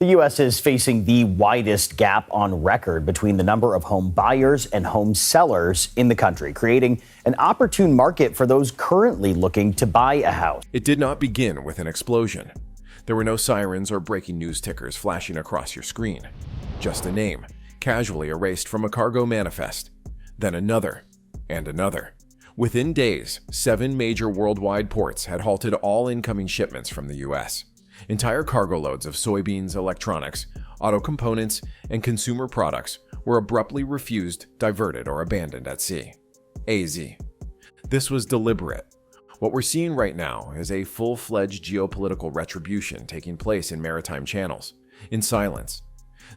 The U.S. is facing the widest gap on record between the number of home buyers and home sellers in the country, creating an opportune market for those currently looking to buy a house. It did not begin with an explosion. There were no sirens or breaking news tickers flashing across your screen. Just a name, casually erased from a cargo manifest. Then another, and another. Within days, 7 major worldwide ports had halted all incoming shipments from the U.S. Entire cargo loads of soybeans, electronics, auto components, and consumer products were abruptly refused, diverted, or abandoned at sea. AZ. This was deliberate. What we're seeing right now is a full-fledged geopolitical retribution taking place in maritime channels, in silence.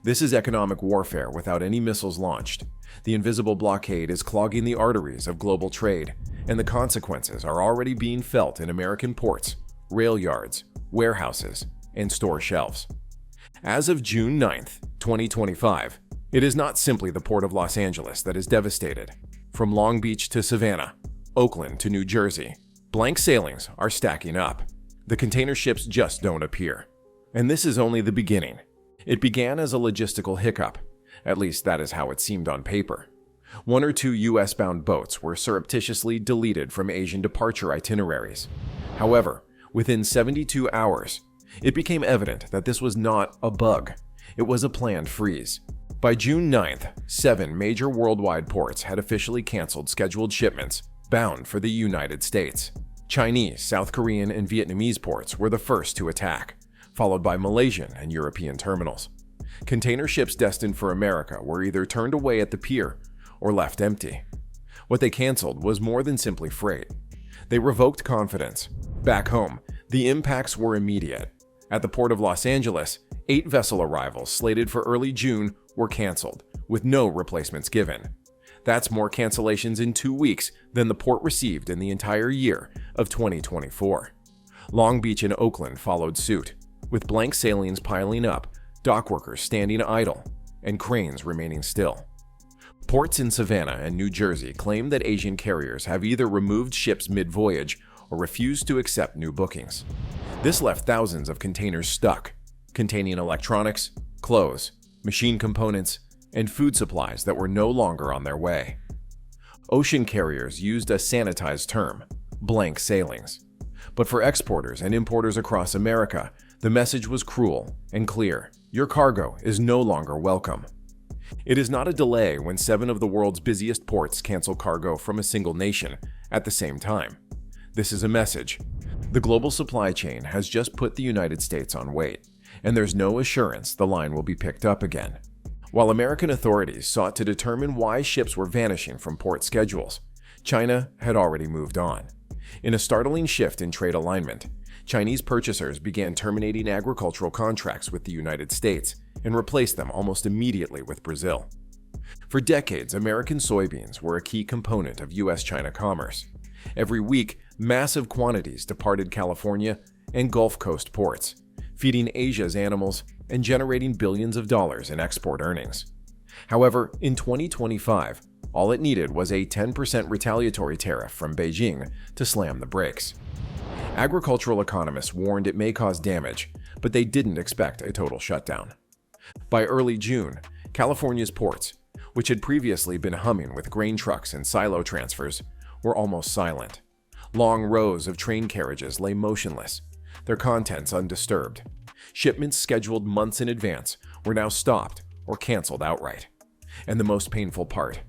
This is economic warfare without any missiles launched. The invisible blockade is clogging the arteries of global trade, and the consequences are already being felt in American ports, rail yards, warehouses, and store shelves. As of June 9th, 2025, it is not simply the Port of Los Angeles that is devastated. From Long Beach to Savannah, Oakland to New Jersey, blank sailings are stacking up. The container ships just don't appear. And this is only the beginning. It began as a logistical hiccup. At least that is how it seemed on paper. 1 or 2 US-bound boats were surreptitiously deleted from Asian departure itineraries. However, within 72 hours, it became evident that this was not a bug. It was a planned freeze. By June 9th, 7 major worldwide ports had officially canceled scheduled shipments bound for the United States. Chinese, South Korean, and Vietnamese ports were the first to attack, followed by Malaysian and European terminals. Container ships destined for America were either turned away at the pier or left empty. What they canceled was more than simply freight. They revoked confidence. Back home, the impacts were immediate. At the Port of Los Angeles, 8 vessel arrivals slated for early June were canceled, with no replacements given. That's more cancellations in 2 weeks than the port received in the entire year of 2024. Long Beach and Oakland followed suit, with blank sailings piling up, dock workers standing idle, and cranes remaining still. Ports in Savannah and New Jersey claim that Asian carriers have either removed ships mid-voyage or refused to accept new bookings. This left thousands of containers stuck, containing electronics, clothes, machine components, and food supplies that were no longer on their way. Ocean carriers used a sanitized term, blank sailings. But for exporters and importers across America, the message was cruel and clear. Your cargo is no longer welcome. It is not a delay when 7 of the world's busiest ports cancel cargo from a single nation at the same time. This is a message. The global supply chain has just put the United States on wait, and there's no assurance the line will be picked up again. While American authorities sought to determine why ships were vanishing from port schedules, China had already moved on. In a startling shift in trade alignment, Chinese purchasers began terminating agricultural contracts with the United States and replaced them almost immediately with Brazil. For decades, American soybeans were a key component of U.S.-China commerce. Every week, massive quantities departed California and Gulf Coast ports, feeding Asia's animals and generating billions of dollars in export earnings. However, in 2025, all it needed was a 10% retaliatory tariff from Beijing to slam the brakes. Agricultural economists warned it may cause damage, but they didn't expect a total shutdown. By early June, California's ports, which had previously been humming with grain trucks and silo transfers, were almost silent. Long rows of train carriages lay motionless, their contents undisturbed. Shipments scheduled months in advance were now stopped or canceled outright. And the most painful part,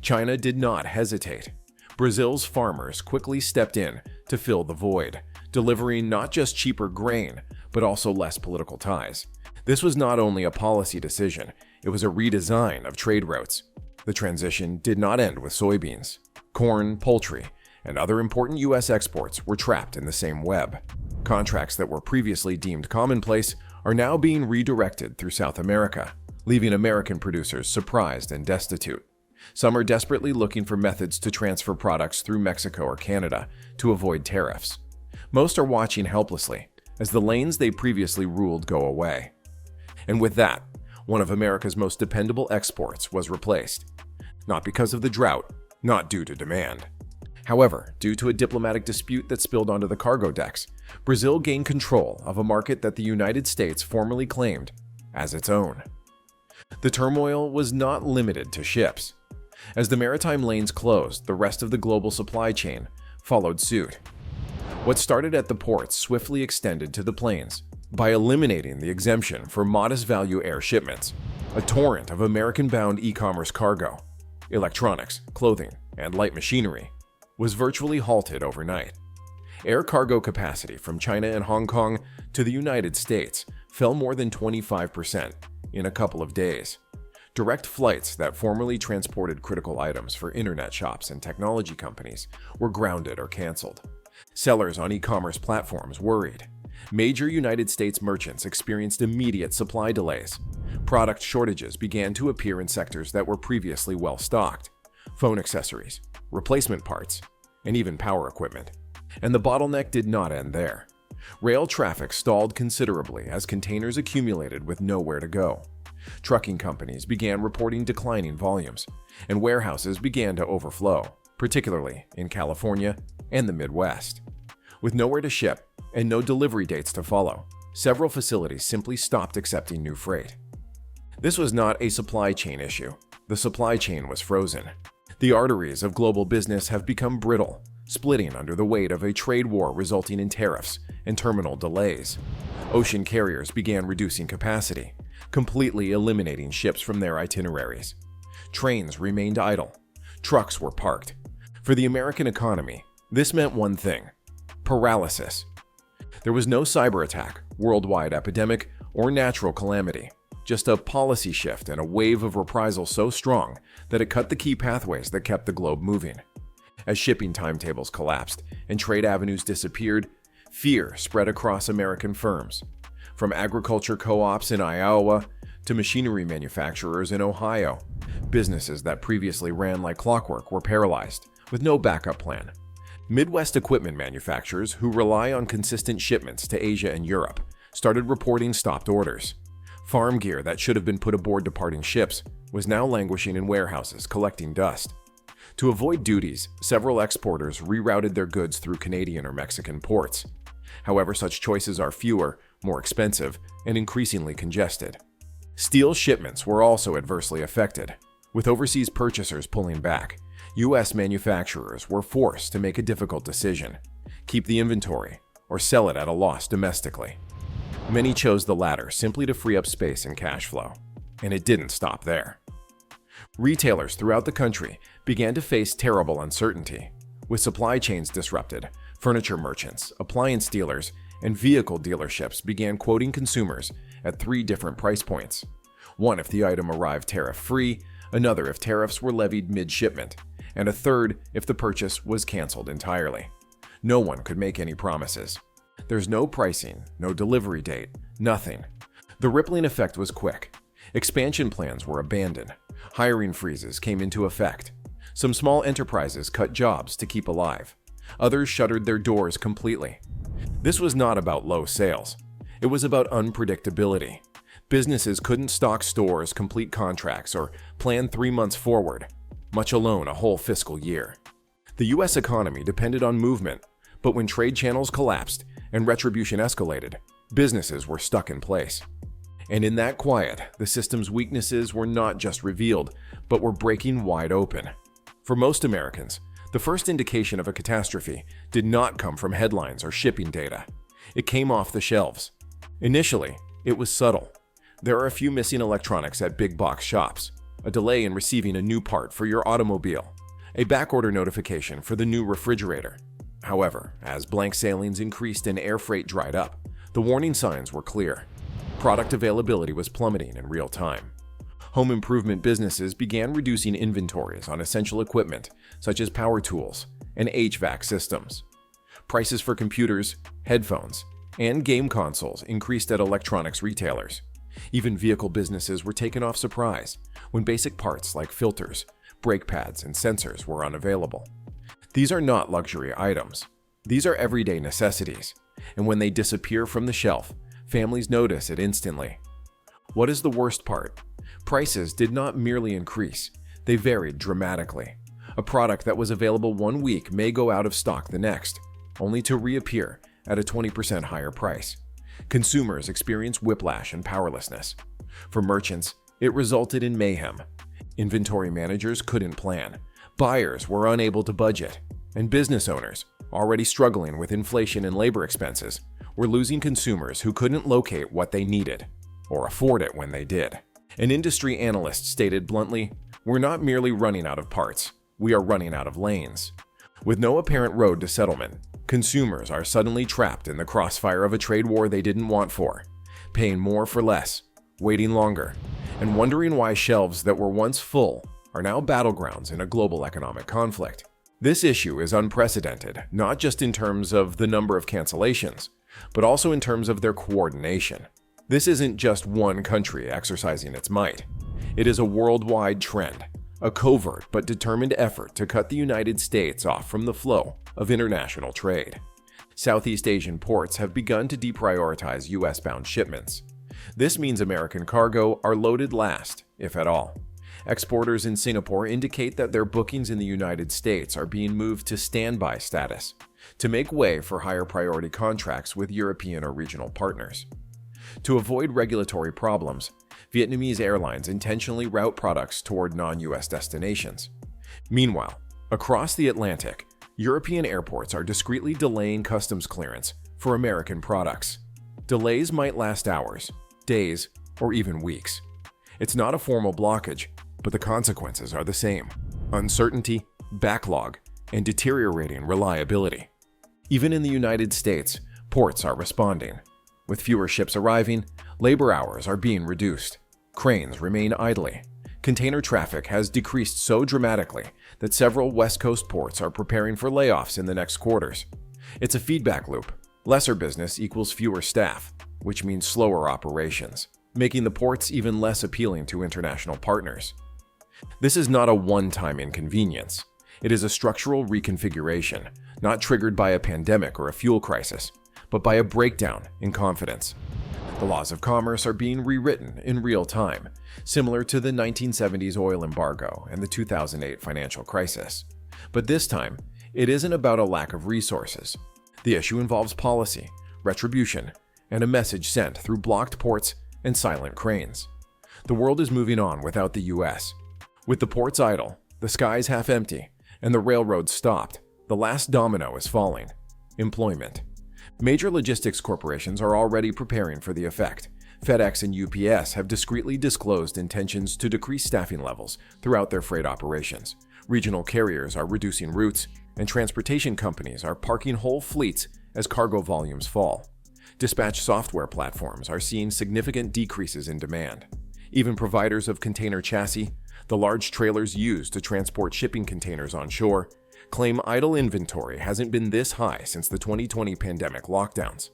China did not hesitate. Brazil's farmers quickly stepped in to fill the void, delivering not just cheaper grain, but also less political ties. This was not only a policy decision, it was a redesign of trade routes. The transition did not end with soybeans. Corn, poultry, and other important U.S. exports were trapped in the same web. Contracts that were previously deemed commonplace are now being redirected through South America, leaving American producers surprised and destitute. Some are desperately looking for methods to transfer products through Mexico or Canada to avoid tariffs. Most are watching helplessly as the lanes they previously ruled go away. And with that, one of America's most dependable exports was replaced. Not because of the drought, not due to demand. However, due to a diplomatic dispute that spilled onto the cargo decks, Brazil gained control of a market that the United States formerly claimed as its own. The turmoil was not limited to ships. As the maritime lanes closed, the rest of the global supply chain followed suit. What started at the ports swiftly extended to the plains. By eliminating the exemption for modest-value air shipments, a torrent of American-bound e-commerce cargo, electronics, clothing, and light machinery was virtually halted overnight. Air cargo capacity from China and Hong Kong to the United States fell more than 25% in a couple of days. Direct flights that formerly transported critical items for internet shops and technology companies were grounded or canceled. Sellers on e-commerce platforms worried. Major United States merchants experienced immediate supply delays. Product shortages began to appear in sectors that were previously well-stocked: phone accessories, replacement parts, and even power equipment. And the bottleneck did not end there. Rail traffic stalled considerably as containers accumulated with nowhere to go. Trucking companies began reporting declining volumes, and warehouses began to overflow, particularly in California and the Midwest. With nowhere to ship and no delivery dates to follow, several facilities simply stopped accepting new freight. This was not a supply chain issue. The supply chain was frozen. The arteries of global business have become brittle, splitting under the weight of a trade war resulting in tariffs and terminal delays. Ocean carriers began reducing capacity, completely eliminating ships from their itineraries. Trains remained idle. Trucks were parked. For the American economy, this meant one thing: paralysis. There was no cyber attack, worldwide epidemic, or natural calamity, just a policy shift and a wave of reprisal so strong that it cut the key pathways that kept the globe moving. As shipping timetables collapsed and trade avenues disappeared, fear spread across American firms. From agriculture co-ops in Iowa to machinery manufacturers in Ohio, businesses that previously ran like clockwork were paralyzed, with no backup plan. Midwest equipment manufacturers, who rely on consistent shipments to Asia and Europe, started reporting stopped orders. Farm gear that should have been put aboard departing ships was now languishing in warehouses, collecting dust. To avoid duties, several exporters rerouted their goods through Canadian or Mexican ports. However, such choices are fewer, more expensive, and increasingly congested. Steel shipments were also adversely affected. With overseas purchasers pulling back, U.S. manufacturers were forced to make a difficult decision: keep the inventory or sell it at a loss domestically. Many chose the latter simply to free up space and cash flow. And it didn't stop there. Retailers throughout the country began to face terrible uncertainty. With supply chains disrupted, furniture merchants, appliance dealers, and vehicle dealerships began quoting consumers at 3 different price points. One if the item arrived tariff-free, another if tariffs were levied mid-shipment, and a third if the purchase was canceled entirely. No one could make any promises. There's no pricing, no delivery date, nothing. The rippling effect was quick. Expansion plans were abandoned. Hiring freezes came into effect. Some small enterprises cut jobs to keep alive. Others shuttered their doors completely. This was not about low sales. It was about unpredictability. Businesses couldn't stock stores, complete contracts, or plan 3 months forward, much alone a whole fiscal year. The U.S. economy depended on movement, but when trade channels collapsed and retribution escalated, businesses were stuck in place. And in that quiet, the system's weaknesses were not just revealed, but were breaking wide open. For most Americans, the first indication of a catastrophe did not come from headlines or shipping data. It came off the shelves. Initially, it was subtle. There are a few missing electronics at big box shops, a delay in receiving a new part for your automobile, a backorder notification for the new refrigerator. However, as blank sailings increased and air freight dried up, the warning signs were clear. Product availability was plummeting in real time. Home improvement businesses began reducing inventories on essential equipment such as power tools and HVAC systems. Prices for computers, headphones, and game consoles increased at electronics retailers. Even vehicle businesses were taken off surprise when basic parts like filters, brake pads, and sensors were unavailable. These are not luxury items. These are everyday necessities, and when they disappear from the shelf, families notice it instantly. What is the worst part? Prices did not merely increase, they varied dramatically. A product that was available 1 week may go out of stock the next, only to reappear at a 20% higher price. Consumers experience whiplash and powerlessness. For merchants, it resulted in mayhem. Inventory managers couldn't plan, buyers were unable to budget, and business owners, already struggling with inflation and labor expenses, were losing consumers who couldn't locate what they needed or afford it when they did. An industry analyst stated bluntly, "We're not merely running out of parts, we are running out of lanes." With no apparent road to settlement, consumers are suddenly trapped in the crossfire of a trade war they didn't want for, paying more for less, waiting longer, and wondering why shelves that were once full are now battlegrounds in a global economic conflict. This issue is unprecedented, not just in terms of the number of cancellations, but also in terms of their coordination. This isn't just one country exercising its might. It is a worldwide trend, a covert but determined effort to cut the United States off from the flow of international trade. Southeast Asian ports have begun to deprioritize US-bound shipments. This means American cargo are loaded last, if at all. Exporters in Singapore indicate that their bookings in the United States are being moved to standby status to make way for higher priority contracts with European or regional partners. To avoid regulatory problems, Vietnamese airlines intentionally route products toward non-US destinations. Meanwhile, across the Atlantic, European airports are discreetly delaying customs clearance for American products. Delays might last hours, days, or even weeks. It's not a formal blockage, but the consequences are the same: uncertainty, backlog, and deteriorating reliability. Even in the United States, ports are responding. With fewer ships arriving, labor hours are being reduced. Cranes remain idly. Container traffic has decreased so dramatically that several West Coast ports are preparing for layoffs in the next quarters. It's a feedback loop. Lesser business equals fewer staff, which means slower operations, making the ports even less appealing to international partners. This is not a one-time inconvenience. It is a structural reconfiguration, not triggered by a pandemic or a fuel crisis, but by a breakdown in confidence. The laws of commerce are being rewritten in real time, similar to the 1970s oil embargo and the 2008 financial crisis. But this time, it isn't about a lack of resources. The issue involves policy, retribution, and a message sent through blocked ports and silent cranes. The world is moving on without the US. With the ports idle, the skies half empty, and the railroads stopped, the last domino is falling: employment. Major logistics corporations are already preparing for the effect. FedEx and UPS have discreetly disclosed intentions to decrease staffing levels throughout their freight operations. Regional carriers are reducing routes, and transportation companies are parking whole fleets as cargo volumes fall. Dispatch software platforms are seeing significant decreases in demand. Even providers of container chassis, the large trailers used to transport shipping containers on shore, claim idle inventory hasn't been this high since the 2020 pandemic lockdowns.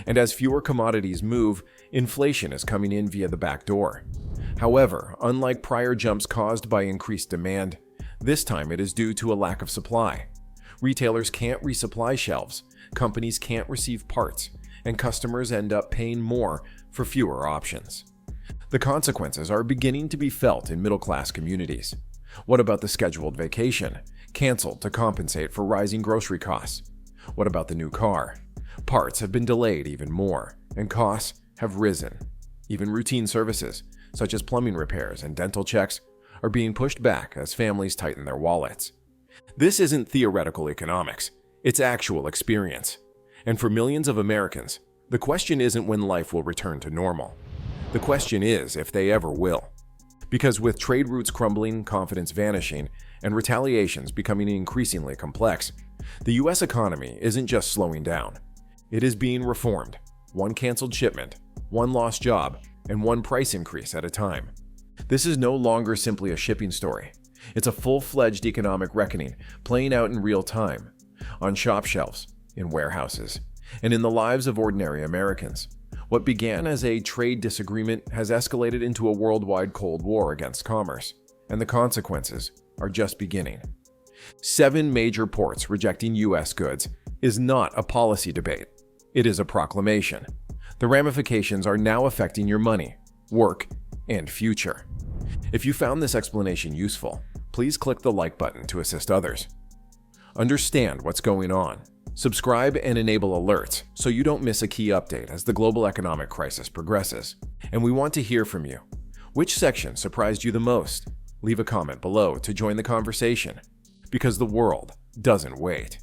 And as fewer commodities move, inflation is coming in via the back door. However, unlike prior jumps caused by increased demand, this time it is due to a lack of supply. Retailers can't resupply shelves, companies can't receive parts, and customers end up paying more for fewer options. The consequences are beginning to be felt in middle-class communities. What about the scheduled vacation, canceled to compensate for rising grocery costs? What about the new car? Parts have been delayed even more, and costs have risen. Even routine services, such as plumbing repairs and dental checks, are being pushed back as families tighten their wallets. This isn't theoretical economics, it's actual experience. And for millions of Americans, the question isn't when life will return to normal. The question is if they ever will. Because with trade routes crumbling, confidence vanishing, and retaliations becoming increasingly complex, the US economy isn't just slowing down. It is being reformed, one canceled shipment, one lost job, and one price increase at a time. This is no longer simply a shipping story. It's a full-fledged economic reckoning playing out in real time, on shop shelves, in warehouses, and in the lives of ordinary Americans. What began as a trade disagreement has escalated into a worldwide Cold War against commerce, and the consequences are just beginning. 7 major ports rejecting US goods is not a policy debate. It is a proclamation. The ramifications are now affecting your money, work, and future. If you found this explanation useful, please click the like button to assist others. Understand what's going on Subscribe and enable alerts so you don't miss a key update as the global economic crisis progresses. And we want to hear from you. Which section surprised you the most? Leave a comment below to join the conversation. Because the world doesn't wait.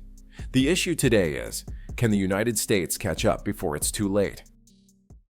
The issue today is, can the United States catch up before it's too late?